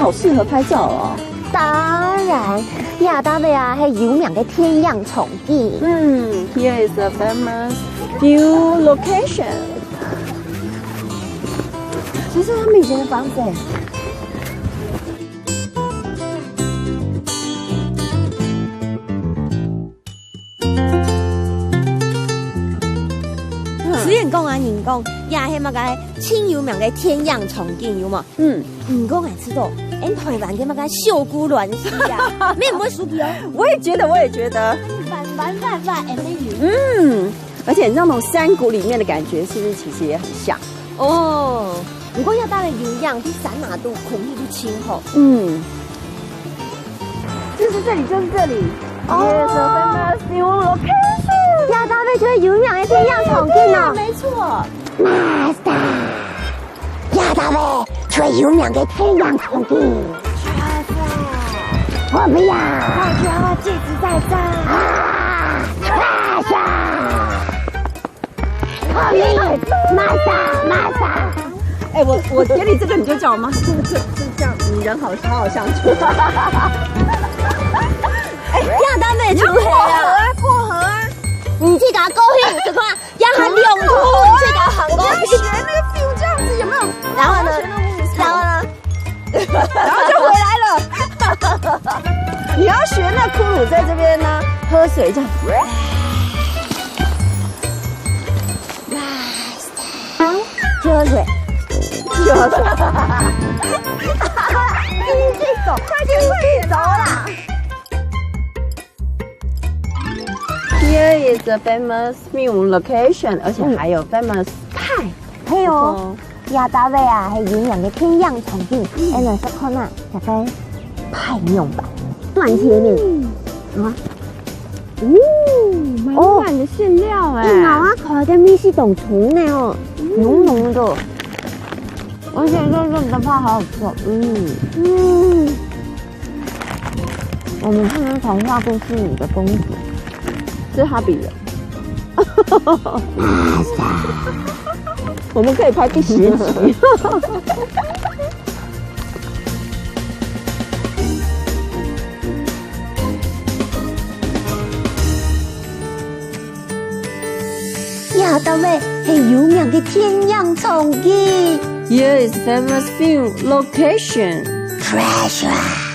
好适合拍照哦。当然，亚达贝啊，係有名嘅天样重建。Here is a famous view location。其实他们以前的房子哎。虽然讲啊，人讲也係乜嘅清有名嘅天样重建有冇？唔講係知道，俺台灣嘅乜嘅秀姑峦溪啊，咩唔會輸皮哦？我也覺得，反，俺哋有。而且你知道那種山谷裡面的感覺，是不是其實也很像？哦，如果要到了有氧，啲山哪都空氣都清好。就是這裡。Here's a famous view location。亞達貝就係有名嘅天样重建哦。沒錯。Master， 亞達貝就係有名嘅天样重建。我不要，我就要戒指在這。Master。哎，我給你這個，你就叫我媽，是這樣，你人好相處。哎，亞達貝出去啊！過河啊！你去給他高興，這塊讓他兩途去給他很高興。學那個 feel 這樣子有沒有？然後呢？然後就回來了。你要學那骷髏在這邊呢，喝水這樣。去喝水。去喝水。繼續走，快點走啦！ Here is a famous film location， 而且還有 famous 派。還有亞達貝啊，係有名嘅天樣重建。哎，那是看啊，大概派用吧，短切面。啊，滿滿的餡料哎。咬啊，口嘅米是懂蟲呢哦，濃濃的，而且這個的話好好吃。我們看看童話故事裡的公主。 是哈比人，我們可以拍第10集。亞達貝係有名嘅天樣重建。 Here is famous film location. Treasure。